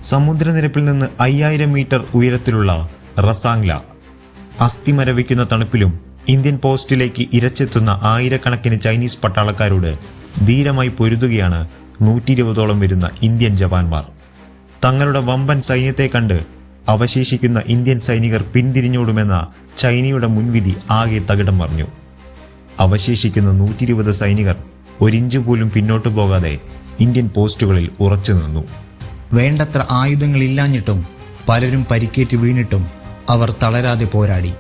സമുദ്രനിരപ്പിൽ നിന്ന് 5000 മീറ്റർ ഉയരത്തിലുള്ള റസാംഗ്ല. അസ്ഥിമരവിക്കുന്ന തണുപ്പിലും ഇന്ത്യൻ പോസ്റ്റിലേക്ക് ഇരച്ചെത്തുന്ന ആയിരക്കണക്കിന് ചൈനീസ് പട്ടാളക്കാരോട് ധീരമായി പൊരുതുകയാണ് 120ഓളം വരുന്ന ഇന്ത്യൻ ജവാന്മാർ. തങ്ങളുടെ വമ്പൻ സൈന്യത്തെ കണ്ട് അവശേഷിക്കുന്ന ഇന്ത്യൻ സൈനികർ പിന്തിരിഞ്ഞോടുമെന്ന ചൈനയുടെ മുൻവിധി ആകെ തകിടം മറിഞ്ഞു. അവശേഷിക്കുന്ന 120 സൈനികർ ഒരിഞ്ച് പോലും പിന്നോട്ടു പോകാതെ ഇന്ത്യൻ പോസ്റ്റുകളിൽ ഉറച്ചു നിന്നു. വേണ്ടത്ര ആയുധങ്ങളില്ലാഞ്ഞിട്ടും പലരും പരിക്കേറ്റ് വീണിട്ടും അവർ തളരാതെ പോരാടി.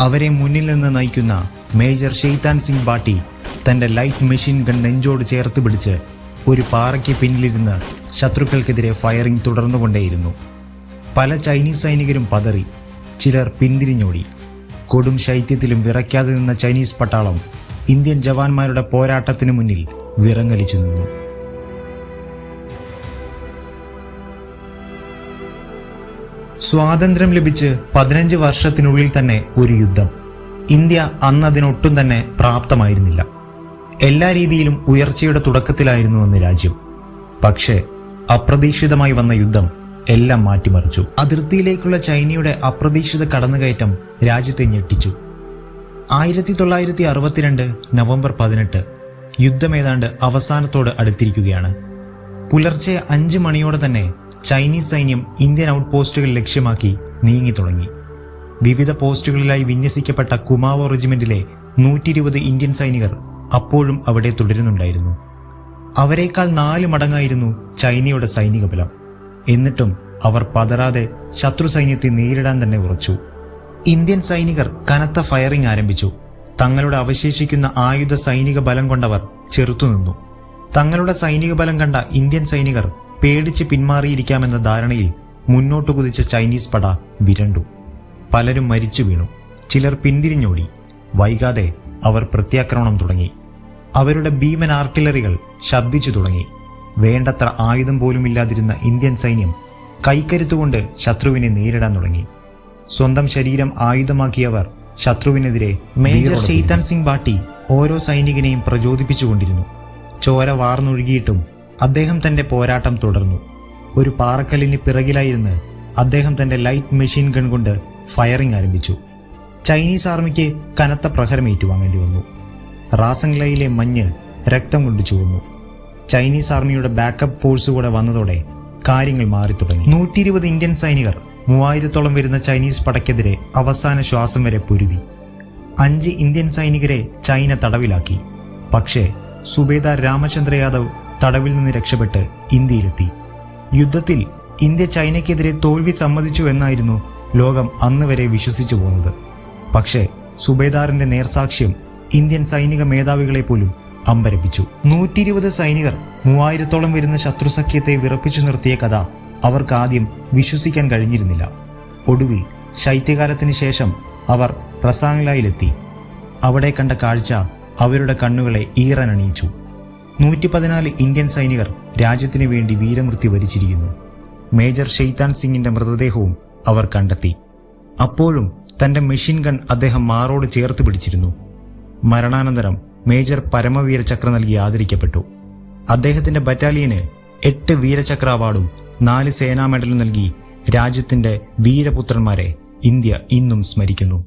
അവരെ മുന്നിൽ നിന്ന് നയിക്കുന്ന മേജർ ഷെയ്താൻ സിംഗ് ബാട്ടി തൻ്റെ ലൈറ്റ് മെഷീൻ ഗൺ നെഞ്ചോട് ചേർത്ത് പിടിച്ച് ഒരു പാറയ്ക്ക് പിന്നിലിരുന്ന് ശത്രുക്കൾക്കെതിരെ ഫയറിംഗ് തുടർന്നുകൊണ്ടേയിരുന്നു. പല ചൈനീസ് സൈനികരും പതറി, ചിലർ പിന്തിരിഞ്ഞോടി. കൊടും ശൈത്യത്തിലും വിറയ്ക്കാതെ നിന്ന ചൈനീസ് പട്ടാളം ഇന്ത്യൻ ജവാന്മാരുടെ പോരാട്ടത്തിനു മുന്നിൽ വിറങ്ങലിച്ചു നിന്നു. സ്വാതന്ത്ര്യം ലഭിച്ച് 15 വർഷത്തിനുള്ളിൽ തന്നെ ഒരു യുദ്ധം. ഇന്ത്യ അന്നതിനൊട്ടും തന്നെ പ്രാപ്തമായിരുന്നില്ല. എല്ലാ രീതിയിലും ഉയർച്ചയുടെ തുടക്കത്തിലായിരുന്നു അന്ന് രാജ്യം. പക്ഷേ അപ്രതീക്ഷിതമായി വന്ന യുദ്ധം എല്ലാം മാറ്റിമറിച്ചു. അതിർത്തിയിലേക്കുള്ള ചൈനയുടെ അപ്രതീക്ഷിത കടന്നുകയറ്റം രാജ്യത്തെ ഞെട്ടിച്ചു. 1962 നവംബർ 18 യുദ്ധം ഏതാണ്ട് അവസാനത്തോട് അടുത്തിരിക്കുകയാണ്. പുലർച്ചെ 5 മണിയോടെ തന്നെ ചൈനീസ് സൈന്യം ഇന്ത്യൻ ഔട്ട് പോസ്റ്റുകൾ ലക്ഷ്യമാക്കി നീങ്ങി തുടങ്ങി. വിവിധ പോസ്റ്റുകളിലായി വിന്യസിക്കപ്പെട്ട കുമാവോ റെജിമെന്റിലെ 120 ഇന്ത്യൻ സൈനികർ അപ്പോഴും അവിടെ തുടരുന്നുണ്ടായിരുന്നു. അവരെക്കാൾ 4 മടങ്ങായിരുന്നു ചൈനയുടെ സൈനിക ബലം. എന്നിട്ടും അവർ പതറാതെ ശത്രു സൈന്യത്തെ നേരിടാൻ തന്നെ ഉറച്ചു. ഇന്ത്യൻ സൈനികർ കനത്ത ഫയറിംഗ് ആരംഭിച്ചു. തങ്ങളുടെ അവശേഷിക്കുന്ന ആയുധ സൈനിക ബലം കൊണ്ടവർ ചെറുത്തുനിന്നു. തങ്ങളുടെ സൈനിക ബലം കണ്ട ഇന്ത്യൻ സൈനികർ പേടിച്ച് പിന്മാറിയിരിക്കാമെന്ന ധാരണയിൽ മുന്നോട്ടു കുതിച്ച ചൈനീസ് പട വിരണ്ടു. പലരും മരിച്ചു വീണു, ചിലർ പിന്തിരിഞ്ഞോടി. വൈകാതെ അവർ പ്രത്യാക്രമണം തുടങ്ങി. അവരുടെ ഭീമൻ ആർട്ടിലറികൾ ശബ്ദിച്ചു തുടങ്ങി. വേണ്ടത്ര ആയുധം പോലുമില്ലാതിരുന്ന ഇന്ത്യൻ സൈന്യം കൈക്കരുത്തുകൊണ്ട് ശത്രുവിനെ നേരിടാൻ തുടങ്ങി. സ്വന്തം ശരീരം ആയുധമാക്കിയവർ ശത്രുവിനെതിരെ മേജർ ഷെയ്താൻ സിംഗ് ബാട്ടി ഓരോ സൈനികനെയും പ്രചോദിപ്പിച്ചുകൊണ്ടിരുന്നു. ചോര വാർന്നൊഴുകിയിട്ടും അദ്ദേഹം തന്റെ പോരാട്ടം തുടർന്നു. ഒരു പാറക്കല്ലിന് പിറകിലായിരുന്ന് അദ്ദേഹം തന്റെ ലൈറ്റ് മെഷീൻ ഗൺ കൊണ്ട് ഫയറിംഗ് ആരംഭിച്ചു. ചൈനീസ് ആർമിക്ക് കനത്ത പ്രഹരം ഏറ്റുവാങ്ങേണ്ടി വന്നു. റാസംഗ്ലയിലെ മഞ്ഞ് രക്തം കൊണ്ട് ചുവന്നു. ചൈനീസ് ആർമിയുടെ ബാക്കപ്പ് ഫോഴ്സ് കൂടെ വന്നതോടെ കാര്യങ്ങൾ മാറിത്തുടങ്ങി. 120 ഇന്ത്യൻ സൈനികർ 3000ഓളം വരുന്ന ചൈനീസ് പടയ്ക്കെതിരെ അവസാന ശ്വാസം വരെ പൊരുതി. 5 ഇന്ത്യൻ സൈനികരെ ചൈന തടവിലാക്കി. പക്ഷേ സുബേദാർ രാമചന്ദ്ര യാദവ് തടവിൽ നിന്ന് രക്ഷപ്പെട്ട് ഇന്ത്യയിലെത്തി. യുദ്ധത്തിൽ ഇന്ത്യ ചൈനയ്ക്കെതിരെ തോൽവി സമ്മതിച്ചു എന്നായിരുന്നു ലോകം അന്ന് വരെ വിശ്വസിച്ചു പോകുന്നത്. പക്ഷേ സുബേദാറിന്റെ നേർസാക്ഷ്യം ഇന്ത്യൻ സൈനിക മേധാവികളെ പോലും അമ്പരപ്പിച്ചു. 120 സൈനികർ 3000ഓളം വരുന്ന ശത്രുസഖ്യത്തെ വിറപ്പിച്ചു നിർത്തിയ കഥ അവർക്ക് ആദ്യം വിശ്വസിക്കാൻ കഴിഞ്ഞിരുന്നില്ല. ഒടുവിൽ ശൈത്യകാലത്തിന് ശേഷം അവർ റസാംഗ്ലയിലെത്തി. അവിടെ കണ്ട കാഴ്ച അവരുടെ കണ്ണുകളെ ഈറനണിയിച്ചു. 114 ഇന്ത്യൻ സൈനികർ രാജ്യത്തിനു വേണ്ടി വീരമൃത്യു വരിച്ചിരിക്കുന്നു. മേജർ ഷെയ്താൻ സിംഗിന്റെ മൃതദേഹവും അവർ കണ്ടെത്തി. അപ്പോഴും തന്റെ മെഷീൻ ഗൺ അദ്ദേഹം മാറോട് ചേർത്ത് പിടിച്ചിരുന്നു. മരണാനന്തരം മേജർ പരമവീര ചക്ര നൽകി ആദരിക്കപ്പെട്ടു. അദ്ദേഹത്തിന്റെ ബറ്റാലിയന് 8 വീരചക്ര അവാർഡും 4 സേനാ മെഡലും നൽകി രാജ്യത്തിന്റെ വീരപുത്രന്മാരെ ഇന്ത്യ ഇന്നും സ്മരിക്കുന്നു.